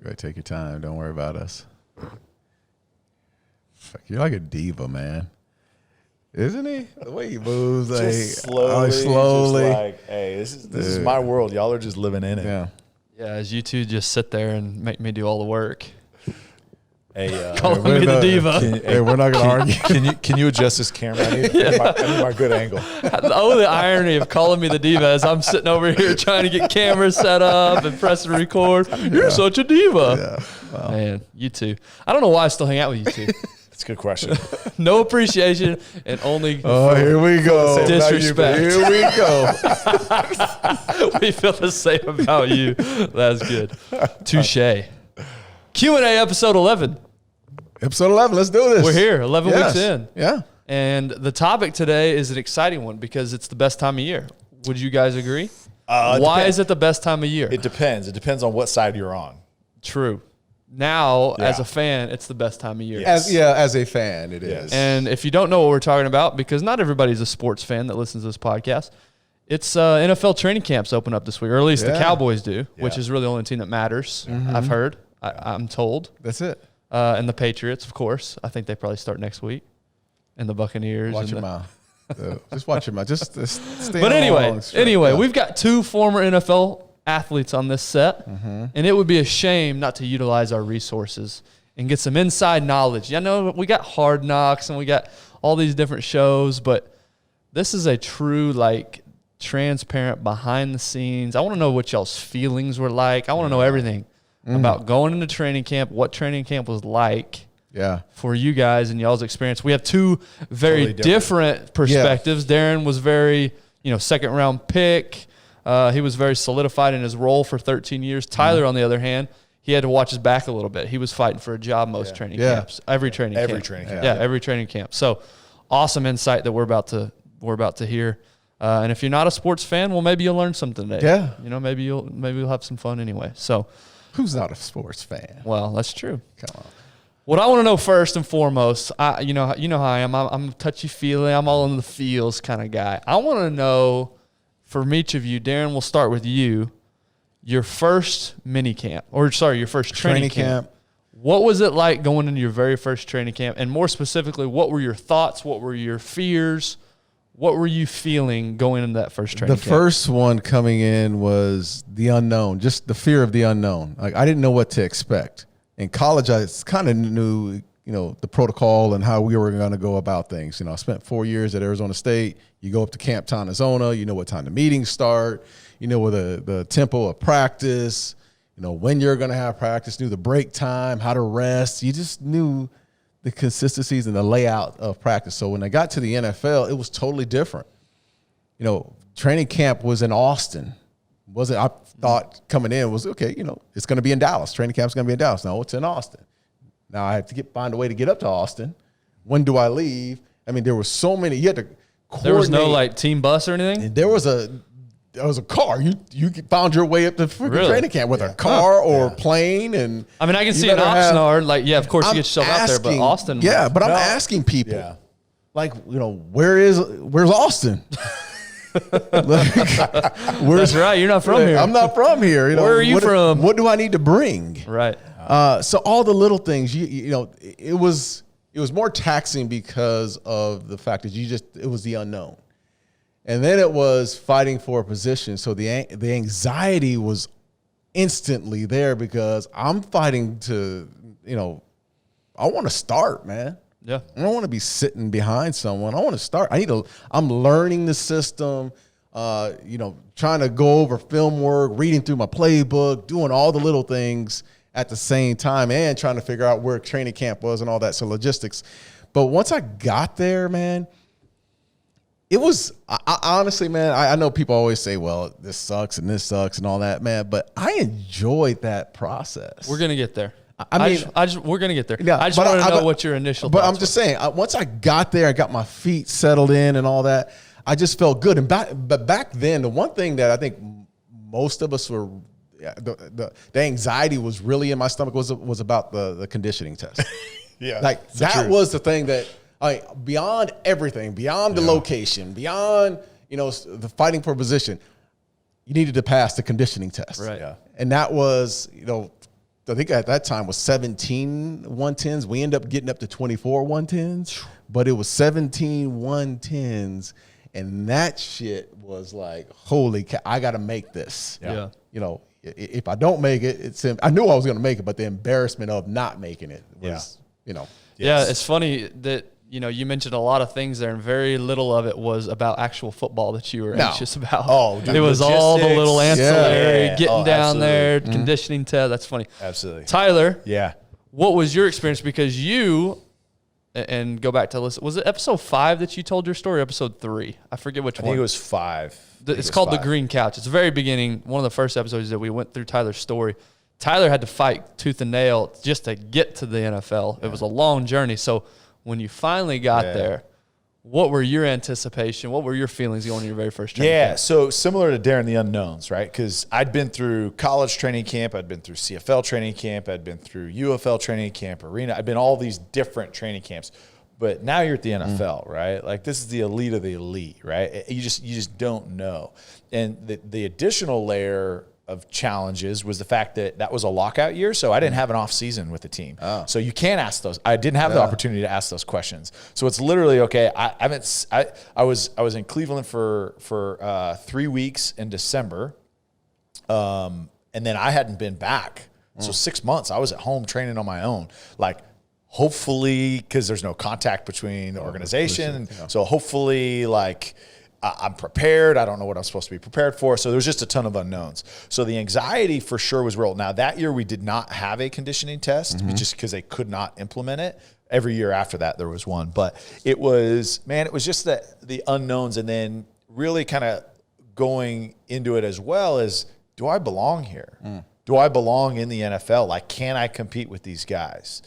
Go ahead, take your time. Don't worry about us. Fuck, you're like a diva, man. Isn't he? The way he moves, Just slowly. Just like, hey, this is my world. Y'all are just living in it. Yeah. Yeah, as you two just sit there and make me do all the work. Hey, Calling me the diva. Hey, we're not gonna argue. Can you adjust this camera? I need my good angle. Oh, the irony of calling me the diva as I'm sitting over here trying to get cameras set up and press and record. You're such a diva. Yeah. Wow. Man, you two. I don't know why I still hang out with you two. That's a good question. No appreciation and only Here we go. disrespect. Here we go. We feel the same about you. That's good. Touche. Q&A episode 11. Episode 11. Let's do this. We're here 11 weeks in. Yeah. And the topic today is an exciting one because it's the best time of year. Would you guys agree? Why is it the best time of year? It depends. It depends on what side you're on. True. Now, as a fan, it's the best time of year. Yes. As a fan, it is. And if you don't know what we're talking about, because not everybody's a sports fan that listens to this podcast, it's NFL training camps open up this week, or at least the Cowboys do, which is really the only team that matters, I've heard. I'm told. That's it. And the Patriots, of course. I think they probably start next week. And the Buccaneers. Watch your mouth. Just watch your mouth. Just stay But anyway, yeah. we've got two former NFL athletes on this set, and it would be a shame not to utilize our resources and get some inside knowledge. I know we got Hard Knocks and we got all these different shows, but this is a true, transparent, behind the scenes. I want to know what y'all's feelings were like. I want to know everything about going into training camp, what training camp was like for you guys and y'all's experience. We have two very totally different perspectives. Darren was very, second round pick. He was very solidified in his role for 13 years. Tyler, on the other hand, he had to watch his back a little bit. He was fighting for a job most training camps, every training camp. Every training camp. So awesome insight that we're about to hear. And if you're not a sports fan, well, maybe you'll learn something today. Yeah. Maybe you'll have some fun anyway. So who's not a sports fan? Well, that's true. Come on. What I want to know first and foremost, you know how I am. I'm touchy-feely. I'm all in the feels kind of guy. I want to know from each of you, Darren, we'll start with you, your first your first training camp. What was it like going into your very first training camp? And more specifically, what were your thoughts? What were your fears? What were you feeling going into that first training camp? The first one coming in was the unknown, just the fear of the unknown. Like, I didn't know what to expect. In college, I kind of knew, the protocol and how we were going to go about things. I spent 4 years at Arizona State. You go up to Camp Tonazona. You know what time the meetings start. You know where the tempo of practice. When you're going to have practice. Knew the break time, how to rest. You just knew the consistencies and the layout of practice. So when I got to the NFL, it was totally different. Training camp was in Austin. I thought coming in was, okay, it's going to be in Dallas. Training camp's going to be in Dallas. No, it's in Austin. Now I have to find a way to get up to Austin. When do I leave? I mean, there were so many. You had to coordinate. There was no team bus or anything? And there was a car. You found your way up to training camp with a car or plane. And I mean, I can see in Oxnard, of course you get yourself out there, but Austin. Yeah, but I'm asking people, where's Austin? That's right. You're not from here. I'm not from here. Where are you from? What do I need to bring? Right. So all the little things, it was more taxing because of the fact that it was the unknown. And then it was fighting for a position. So the anxiety was instantly there because I'm fighting to, I want to start, man. Yeah. I don't want to be sitting behind someone. I want to start. I'm learning the system, trying to go over film work, reading through my playbook, doing all the little things at the same time and trying to figure out where training camp was and all that. So logistics. But once I got there, man, it was honestly, man, I know people always say, well, this sucks and all that, man. But I enjoyed that process. We're going to get there. We're going to get there. Yeah, I just want to know what your initial thoughts But I'm just saying, once I got there, I got my feet settled in and all that, I just felt good. But back then, the one thing that I think most of us were, the anxiety was really in my stomach was about the conditioning test. That was the thing that, beyond everything, beyond the location, beyond, the fighting for position, you needed to pass the conditioning test. Right. Yeah. And that was, I think at that time was 17 110s. We ended up getting up to 24 110s, but it was 17 110s. And that shit was like, holy cow, I got to make this. Yeah. You know, if I don't make it, I knew I was going to make it, but the embarrassment of not making it was, you know. Yeah, it's funny that, you know, you mentioned a lot of things there, and very little of it was about actual football that you were anxious about. Oh, dude, it was all the little ancillary, Yeah. getting down absolutely. there, conditioning test. That's funny. Absolutely. Tyler, Yeah. what was your experience? Because you, and go back to listen, was it episode 5 that you told your story? Episode 3? I forget which I one. think it was 5. It's called The Green Couch. It's the very beginning, one of the first episodes that we went through Tyler's story. Tyler had to fight tooth and nail just to get to the NFL. It was a long journey. So when you finally got there, what were your anticipation? What were your feelings going to your very first training camp? So similar to Darren, the unknowns, right? Because I'd been through college training camp, I'd been through CFL training camp, I'd been through UFL training camp, arena. I'd been all these different training camps. But now you're at the NFL, right? Like this is the elite of the elite, right? You just don't know. And the additional layer of challenges was the fact that was a lockout year, so I didn't have an off season with the team. Oh. So you can't ask those. I didn't have the opportunity to ask those questions. So it's literally okay. I was in Cleveland for 3 weeks in December, and then I hadn't been back. So 6 months I was at home training on my own, like. Hopefully, because there's no contact between the organization. So hopefully, like, I'm prepared. I don't know what I'm supposed to be prepared for. So there's just a ton of unknowns. So the anxiety for sure was real. Now, that year we did not have a conditioning test just because they could not implement it. Every year after that, there was one. But it was just the unknowns. And then really kind of going into it as well as, do I belong here? Do I belong in the NFL? Like, can I compete with these guys?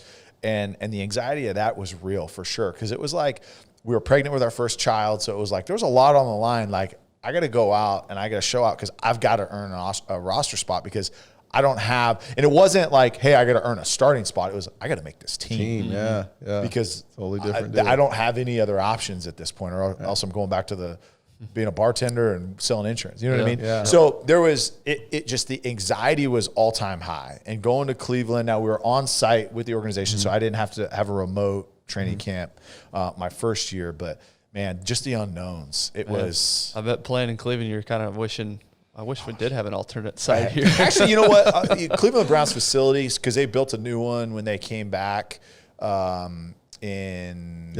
And the anxiety of that was real for sure, because it was like we were pregnant with our first child, so it was like there was a lot on the line. Like I got to go out and I got to show out because I've got to earn a roster spot because I don't have. And it wasn't like, hey, I got to earn a starting spot. It was I got to make this team. Yeah. Because totally different. I don't have any other options at this point, or else I'm going back to being a bartender and selling insurance. You know what I mean? Yeah. So there was, it just, the anxiety was all time high. And going to Cleveland, now we were on site with the organization, so I didn't have to have a remote training camp my first year. But man, just the unknowns. It was. I bet playing in Cleveland, you're kind of wishing, I wish we did have an alternate site here. Actually, you know what? Cleveland Browns facilities, because they built a new one when they came back. I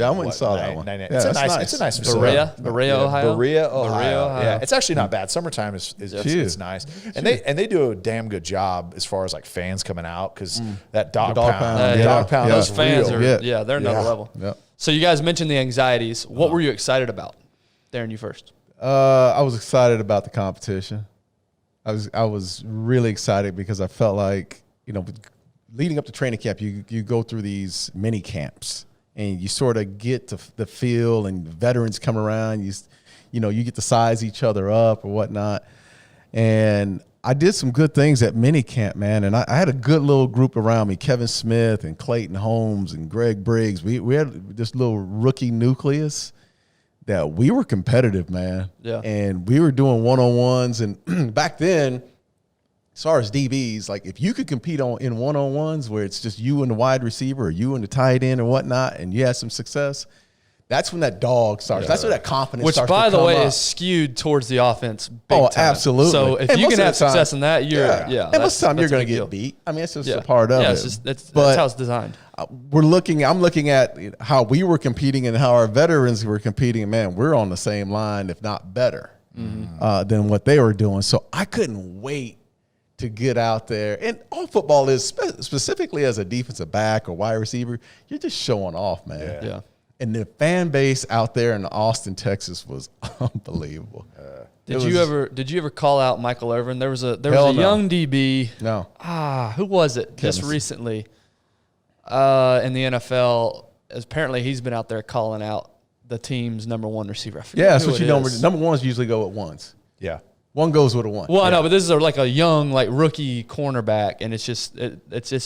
went and saw that one. It's a nice facility. Berea, Ohio. Berea, Ohio. Yeah, it's actually not bad. Summertime is it's nice, and they do a damn good job as far as like fans coming out, because that dog pound, those fans are they're another level. Yeah. So you guys mentioned the anxieties. What were you excited about? Darren, you first. I was excited about the competition. I was really excited because I felt like, you know, leading up to training camp, you go through these mini camps. And you sort of get to the feel, and veterans come around. You get to size each other up or whatnot. And I did some good things at mini camp, man. And I had a good little group around me: Kevin Smith and Clayton Holmes and Greg Briggs. We had this little rookie nucleus that we were competitive, man. Yeah. And we were doing one-on-ones. And back then, as far as DBs, like if you could compete in one-on-ones where it's just you and the wide receiver or you and the tight end or whatnot, and you had some success, that's when that dog starts. That's when that confidence starts to come up. Which, by the way, is skewed towards the offense big time. Absolutely. So if you can have success in that, you're and most of the time you're going to get beat. I mean, it's just a part of it. That's how it's designed. I'm looking at how we were competing and how our veterans were competing, and man, we're on the same line, if not better, than what they were doing. So I couldn't wait to get out there. And all football is, specifically as a defensive back or wide receiver, you're just showing off, man. Yeah. And the fan base out there in Austin, Texas was unbelievable. Did you ever call out Michael Irvin? There was a young DB. No. Who was it? Just recently in the NFL. Apparently he's been out there calling out the team's number one receiver. Yeah, that's what you know. Number ones usually go at once. Yeah. One goes with a one. Well, I know, but this is like a young, like rookie cornerback, and it's just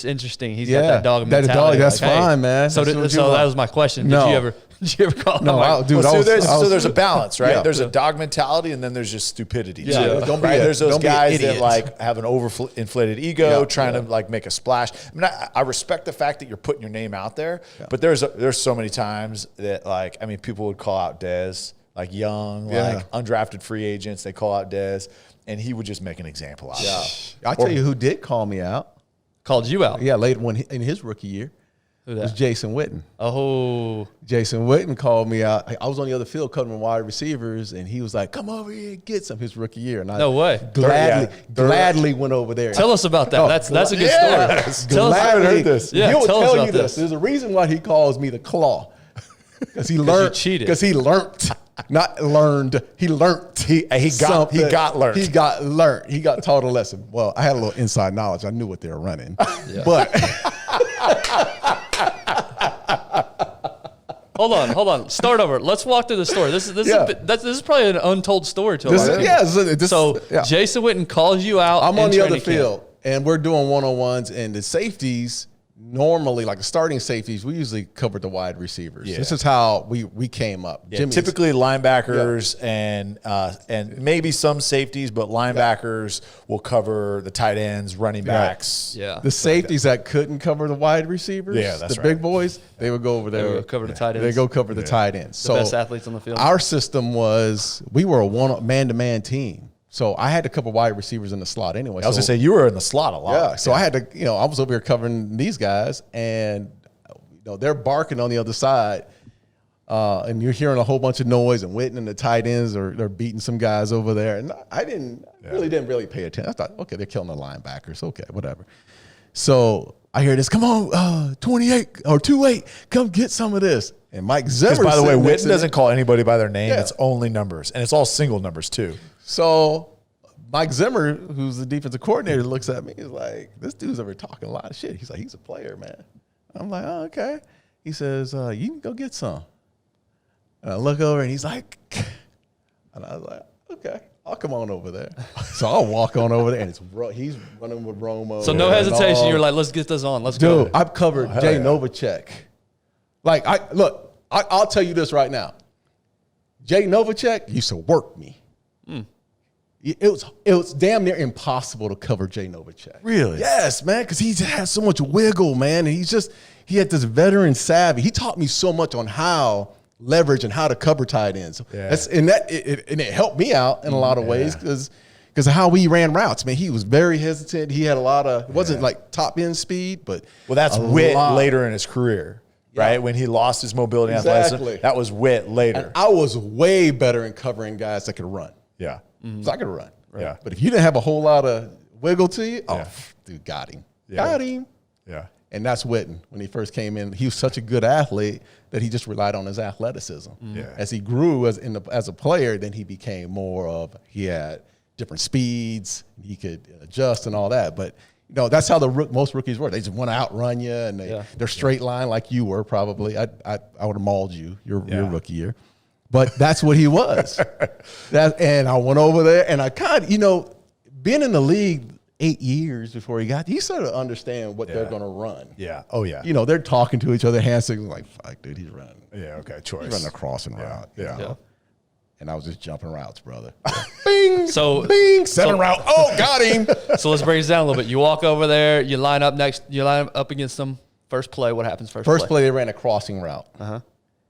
interesting. He's got that dog mentality. That's like, fine, man. So, That's so that was my question. No. Did you ever call him? No, dude. Well, so there's a balance, right? Yeah. There's a dog mentality, and then there's just stupidity. Yeah. Don't be right? a- There's those don't be an guys that idiot. like have an overinflated ego, Yeah. trying to like make a splash. I mean, I respect the fact that you're putting your name out there, but there's so many times that like, I mean, people would call out Dez, like young, like undrafted free agents. They call out Dez, and he would just make an example out of it. I tell you who did call me out. Called you out. Yeah, late in his rookie year. Who It was that? Jason Witten. Oh, Jason Witten called me out. I was on the other field covering wide receivers, and he was like, "Come over here and get some." His rookie year, and I no way. gladly went over there. Tell us about that. Oh, that's a good yes. story. Tell us. I haven't heard this. Yeah, he will tell us tell about you this. this. There's a reason why he calls me the Claw, because he learned. cheated. Because he learned, not learned. He learned. He got learned. He got learned. He got taught a lesson. Well, I had a little inside knowledge. I knew what they were running, but. Hold on. Start over. Let's walk through the story. This is probably an untold story to a lot of people. So Jason Witten calls you out. I'm in on the other training camp. field, and we're doing one-on-ones, and the safeties normally, like the starting safeties, we usually covered the wide receivers. Yeah. This is how we came up. Yeah, typically linebackers and maybe some safeties, but linebackers will cover the tight ends, running backs. Yeah. The safeties that couldn't cover the wide receivers, that's the right. big boys, they would go over there. They would cover the tight ends. They go cover the tight ends. The best athletes on the field. Our system was we were a man-to-man team. So I had to cover wide receivers in the slot anyway. I was going to say, you were in the slot a lot. Yeah. So I had to, I was over here covering these guys, and they're barking on the other side, and you're hearing a whole bunch of noise, and Witten and the tight ends they're beating some guys over there, and I didn't really pay attention. I thought, okay, they're killing the linebackers. Okay, whatever. So I hear this, come on, 28 or 28, come get some of this. And Mike Zimmer. By the way, next Witten to doesn't call anybody by their name. Yeah. It's only numbers, and it's all single numbers too. So Mike Zimmer, who's the defensive coordinator, looks at me. He's like, this dude's over talking a lot of shit. He's like, he's a player, man. I'm like, oh, okay. He says, you can go get some. And I look over, and he's like, and I was like, okay, I'll come on over there. So I'll walk on over there, and he's running with Romo. So no hesitation. You're like, let's get this on. Let's go. Dude, I've covered Jay Novacek. Like, I'll tell you this right now. Jay Novacek used to work me. It was damn near impossible to cover Jay Novacek. Really? Yes, man, because he just has so much wiggle, man. And he had this veteran savvy. He taught me so much on how leverage and how to cover tight ends. Yeah. And it helped me out in a lot of ways because of how we ran routes. Man, he was very hesitant. He had a lot of, it wasn't like top end speed, but Well, that's Witt later in his career, right? When he lost his mobility and athleticism, that was Witt later. And I was way better in covering guys that could run. Yeah. So I could run. Right? Yeah. But if you didn't have a whole lot of wiggle to you, dude, got him. Yeah. Got him. Yeah. And that's Witten. When he first came in, he was such a good athlete that he just relied on his athleticism. Yeah. As he grew as a player, then he became he had different speeds, he could adjust and all that. But that's how most rookies were. They just want to outrun you, and they're straight line like you were probably. I would have mauled you your rookie year. But that's what he was. And I went over there, and I kind of, being in the league 8 years before he got, you sort of understand what they're going to run. Yeah. Oh, yeah. They're talking to each other, hand signals, like, fuck, dude, he's running. Yeah, okay, choice. He's running a crossing route. Yeah. And I was just jumping routes, brother. Bing, So- bing, 7 route. Oh, got him. So let's break this down a little bit. You walk over there. You line up against them. First play. What happens First play, they ran a crossing route.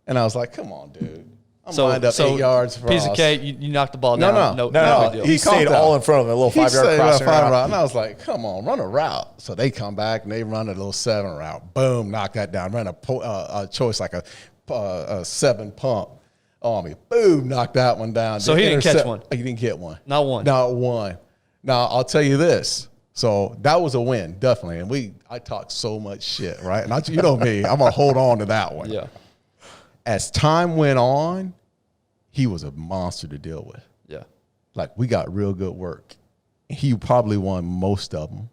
And I was like, come on, dude. I'm lined up 8 yards for piece of cake. You knocked the ball down. No. big deal. He stayed all in front of him, a little 5-yard crossing route. And I was like, come on, run a route. So they come back, and they run a little 7 route. Boom, knock that down. Run a choice like a 7 pump on me. Boom, knock that one down. So he didn't catch one? He didn't get one. Not one? Not one. Now, I'll tell you this. So that was a win, definitely. And I talked so much shit, right? And you know me, I'm going to hold on to that one. Yeah. As time went on, he was a monster to deal with. Yeah. Like, we got real good work. He probably won most of them.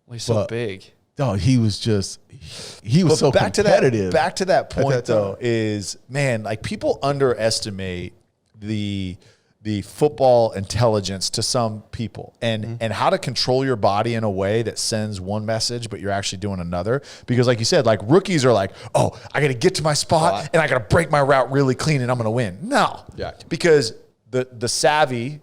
Well, he's so big. Oh, he was so competitive. Back to that point, though, is, man, like, people underestimate the the football intelligence to some people and how to control your body in a way that sends one message, but you're actually doing another. Because like you said, like rookies are like, oh, I got to get to my spot and I got to break my route really clean and I'm going to win. No, because the savvy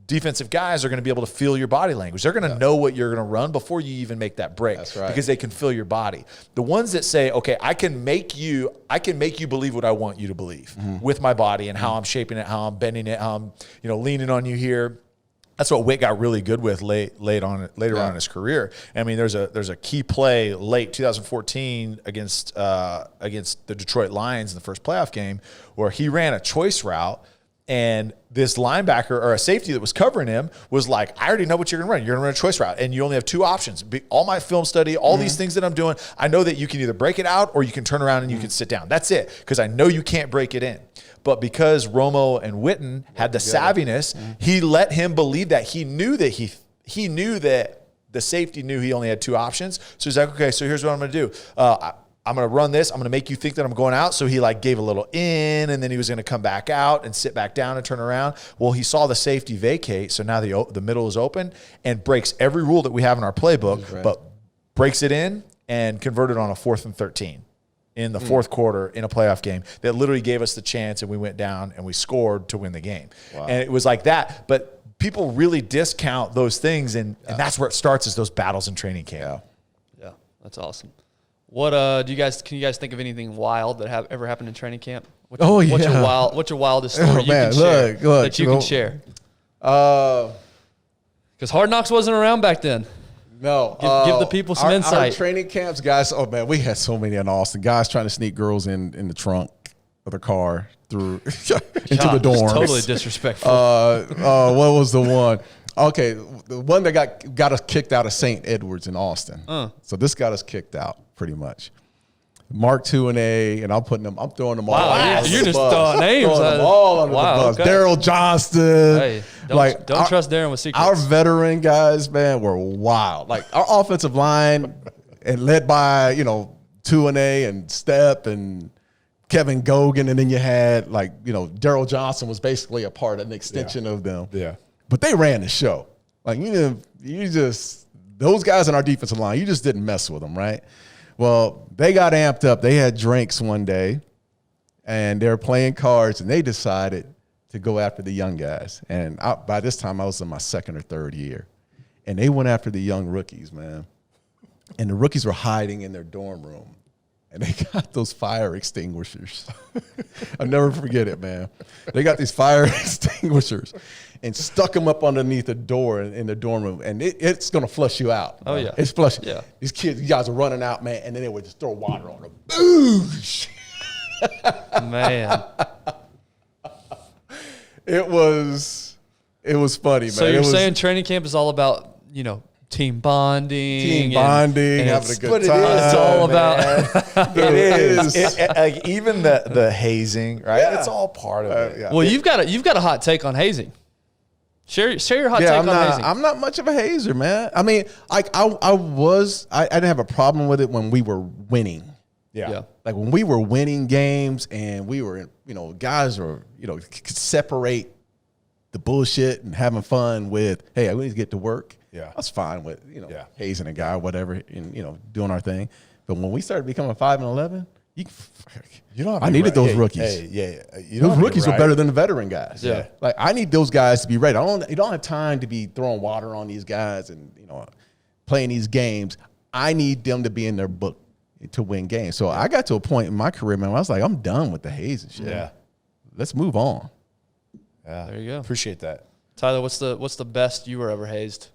defensive guys are going to be able to feel your body language. They're going to know what you're going to run before you even make that break. That's right. Because they can feel your body. The ones that say, okay, I can make you believe what I want you to believe with my body and how I'm shaping it, how I'm bending it, how I'm, leaning on you here. That's what Witt got really good with later on in his career. I mean, there's a key play late 2014 against the Detroit Lions in the first playoff game where he ran a choice route. And this linebacker or a safety that was covering him was like, I already know what you're going to run. You're going to run a choice route, and you only have two options. All my film study, all these things that I'm doing, I know that you can either break it out or you can turn around and you can sit down. That's it, because I know you can't break it in. But because Romo and Witten had the savviness, he let him believe that. He knew that he knew that the safety knew he only had two options. So he's like, okay, so here's what I'm going to do. I'm going to run this. I'm going to make you think that I'm going out. So he like gave a little in, and then he was going to come back out and sit back down and turn around. Well, he saw the safety vacate. So now the middle is open and breaks every rule that we have in our playbook, but breaks it in and converted on a 4th and 13 in the fourth quarter in a playoff game that literally gave us the chance. And we went down and we scored to win the game. Wow. And it was like that. But people really discount those things. And that's where it starts, is those battles in training camp. Yeah. That's awesome. What can you guys think of anything wild that ever happened in training camp? What's your wildest story that you can share? Because Hard Knocks wasn't around back then. No. Give the people some insight. Our training camps, guys, oh man, we had so many in Austin. Guys trying to sneak girls in the trunk of the car through into the dorms. Totally disrespectful. What was the one? Okay, the one that got us kicked out of St. Edwards in Austin. So this got us kicked out pretty much. Mark II and A, and I'm throwing them all. Wow, you're just throwing names. Throwing them all under the bus. Okay. Daryl Johnston. Hey, don't trust Darren with secrets. Our veteran guys, man, were wild. Like our offensive line, and led by II and A and Step and Kevin Gogan, and then you had Daryl Johnson was basically a part, an extension of them. Yeah. But they ran the show. Like those guys in our defensive line, you just didn't mess with them, right? Well, they got amped up. They had drinks one day, and they were playing cards, and they decided to go after the young guys. And by this time, I was in my second or third year, and they went after the young rookies, man. And the rookies were hiding in their dorm room, and they got those fire extinguishers. I'll never forget it, man. They got these fire extinguishers and stuck them up underneath the door in the dorm room, and it's going to flush you out. Oh, yeah. It's flush. Yeah. These guys are running out, man, and then they would just throw water on them. Boosh! Man. It was funny, man. So you're saying training camp is all about, team bonding, having a good time. It's all about. It is. Like even the hazing, right? Yeah. It's all part of it. Yeah. Well, you've got a hot take on hazing. Share your hot take on hazing. I'm not much of a hazer, man. I mean, I didn't have a problem with it when we were winning. Yeah. Like when we were winning games and we were, guys were, could separate the bullshit and having fun with, hey, we need to get to work. Yeah. I was fine with, hazing a guy or whatever and, doing our thing. But when we started becoming 5-11, I needed those rookies. Those rookies were better than the veteran guys. Yeah. Like I need those guys to be ready. You don't have time to be throwing water on these guys and, playing these games. I need them to be in their book to win games. So I got to a point in my career, man, where I was like, I'm done with the hazing shit. Yeah. Let's move on. Yeah. There you go. Appreciate that. Tyler, what's the best you were ever hazed?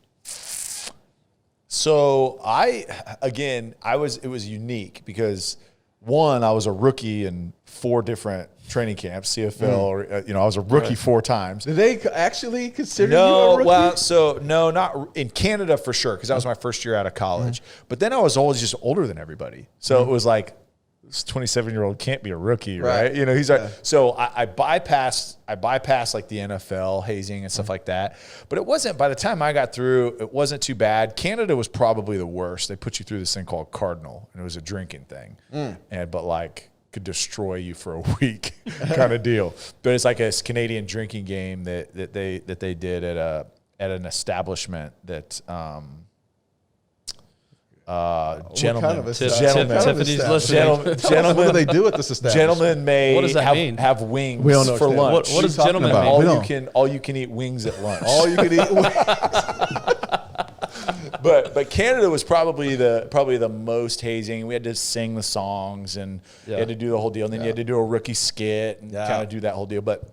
So it was unique because one, I was a rookie in 4 different training camps, CFL, or I was a rookie 4 times. Did they actually consider you a rookie? Well, no, not in Canada for sure, because that was my first year out of college. But then I was always just older than everybody, so it was like, this 27-year-old can't be a rookie, right? He's like, so I bypassed like the NFL hazing and stuff like that. But it wasn't, by the time I got through, it wasn't too bad. Canada was probably the worst. They put you through this thing called Cardinal, and it was a drinking thing. But like could destroy you for a week kind of deal. But it's like a Canadian drinking game that they did at an establishment that gentlemen, Tiffany's listening. Gentlemen, what do they do at this establishment? Gentlemen may What does that mean? have wings We don't for understand. lunch. What does gentlemen mean? All you can eat wings at lunch. All you can eat. But Canada was probably the most hazing. We had to sing the songs and you had to do the whole deal, and then you had to do a rookie skit and kind of do that whole deal. But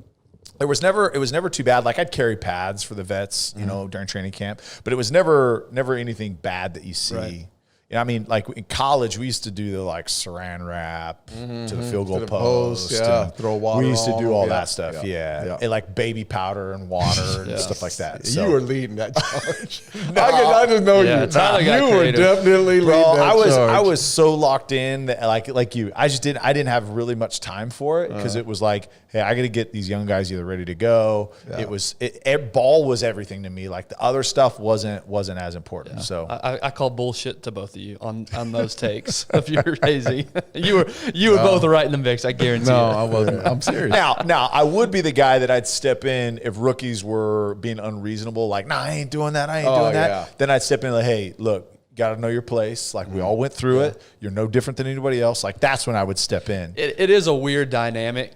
it was never too bad. Like I'd carry pads for the vets, during training camp, but it was never anything bad that you see. Right. You know, I mean, like in college, we used to do the like saran wrap to the field goal post. Yeah, throw water. We used to do all on. that stuff. Yeah. And like baby powder and water and stuff like that. So. You were leading that charge. I just know Yeah, you. Tyler got You were creative. definitely leading that charge. I was so locked in that like you. I didn't have really much time for it because it was like, hey, I got to get these young guys either ready to go. Yeah. Ball was everything to me. Like the other stuff wasn't as important. Yeah. So I call bullshit to both of you on those takes of your hazy. You were both right in the mix. I guarantee. No, you. I wasn't. I'm serious. Now I would be the guy that I'd step in if rookies were being unreasonable. Like, nah, I ain't doing that. Yeah. Then I'd step in like, hey, look, got to know your place. Like we all went through it. You're no different than anybody else. Like that's when I would step in. It is a weird dynamic,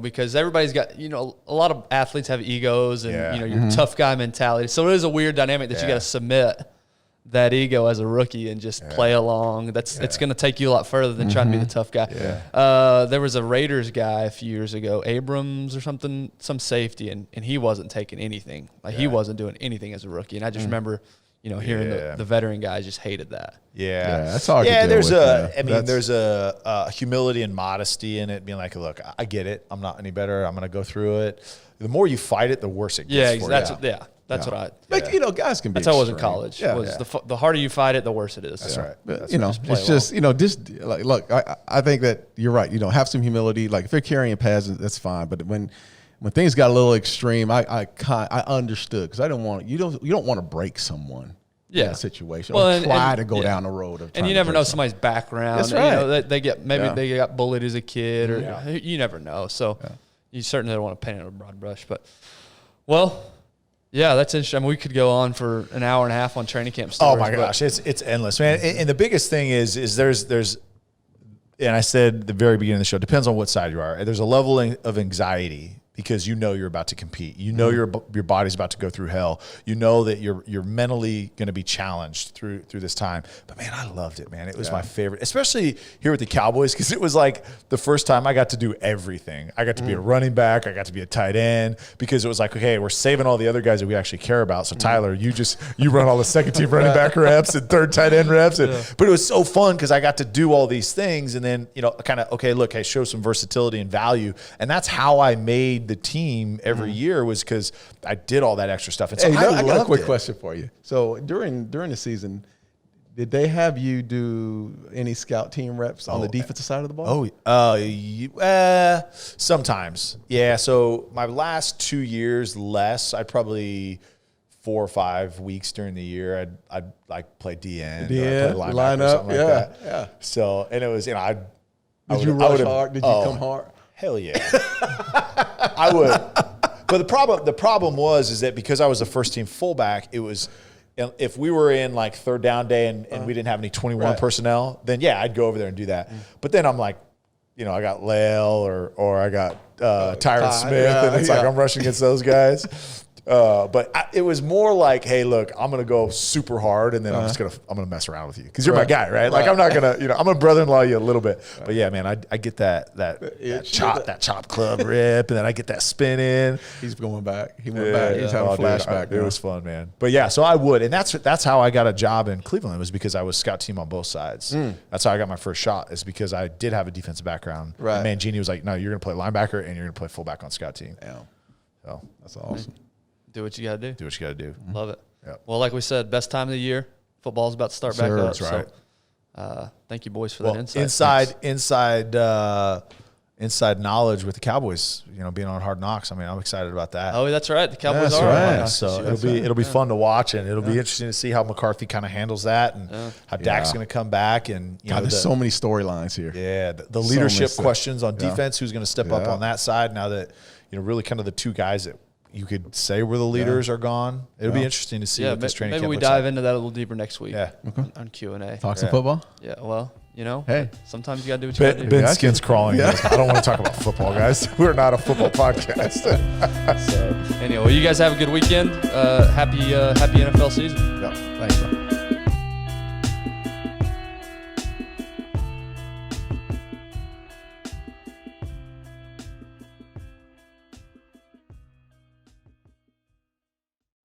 because everybody's got, a lot of athletes have egos and, your tough guy mentality. So it is a weird dynamic that you got to submit that ego as a rookie and just play along. It's going to take you a lot further than trying to be the tough guy. Yeah. There was a Raiders guy a few years ago, Abrams or something, some safety, and he wasn't taking anything. Like he wasn't doing anything as a rookie. And I just remember, hearing the veteran guys just hated that. Yeah, that's hard. Yeah, to deal with, there's a humility and modesty in it, being like, look, I get it. I'm not any better. I'm going to go through it. The more you fight it, the worse it gets. That's what I. But guys can be. That's how I was in college. The harder you fight it, the worse it is. That's right. But, it's just just like look. I think that you're right. Have some humility. Like if you're carrying pads, that's fine. But when things got a little extreme, I understood because I don't want you don't want to break someone. In a situation. Well, or try to go down the road. And you never know somebody's background. That's right. They got bullied as a kid, or you never know. So you certainly don't want to paint it with a broad brush. But yeah, that's interesting. I mean, we could go on for an hour and a half on training camp stories. Oh my gosh, it's endless, man. And the biggest thing is there's, and I said at the very beginning of the show, it depends on what side you are. There's a level of anxiety because you're about to compete. Your body's about to go through hell. You know that you're mentally going to be challenged through this time. But man, I loved it, man. It was my favorite, especially here with the Cowboys, because it was like the first time I got to do everything. I got to be a running back. I got to be a tight end, because it was like, okay, we're saving all the other guys that we actually care about. So Tyler, you run all the second team running back reps and third tight end reps. But it was so fun because I got to do all these things, and then kind of, okay, look, I show some versatility and value, and that's how I made the team every year, was because I did all that extra stuff. And so I got a quick question for you. So during the season, did they have you do any scout team reps on the defensive side of the ball? Sometimes. Yeah. So my last 2 years less, I'd probably 4 or 5 weeks during the year, I'd like play DN, play linebacker, line or up, something like that. So, and it was, Did you rush hard? Did you come hard? Hell yeah. I would. But the problem was that because I was a first team fullback, it was, if we were in like third down day and we didn't have any 21 personnel, then I'd go over there and do that. But then I'm like, I got Lael or I got Tyron Smith, and it's like I'm rushing against those guys. But it was more like, hey, look, I'm gonna go super hard, and then I'm gonna mess around with you because you're my guy, right? Like I'm not gonna, I'm gonna brother-in-law you a little bit, but yeah, man, I get that chop club rip, and then I get that spin in. He's going back. He went back. He's having a flashback. It was fun, man. But yeah, so I would, and that's how I got a job in Cleveland, was because I was scout team on both sides. That's how I got my first shot, is because I did have a defensive background. Right. And Mangini was like, no, you're gonna play linebacker and you're gonna play fullback on scout team. Yeah. So that's awesome. Do what you got to do. Do what you got to do. Love it. Yep. Well, like we said, best time of the year. Football's about to start back up. That's right. So, thank you, boys, for that insight. inside knowledge with the Cowboys, being on Hard Knocks. I mean, I'm excited about that. Oh, that's right. The Cowboys That's are. right. Yeah. So it'll be fun to watch, and it'll be interesting to see how McCarthy kind of handles that, and how Dak's going to come back. And God, there's so many storylines here. Yeah, the leadership stuff. questions on defense. Who's going to step up on that side now that really kind the two guys that you could say were the leaders are gone? It'll be interesting to see what this training camp maybe we looks dive like. into that a little deeper next week. Yeah. On Q&A. Talk some football. Yeah, well, Hey. sometimes you got to do what you got to do. Ben's skin's crawling. I don't want to talk about football, guys. We're not a football podcast. So, anyway, you guys have a good weekend. Happy NFL season. Yeah. Thanks, bro.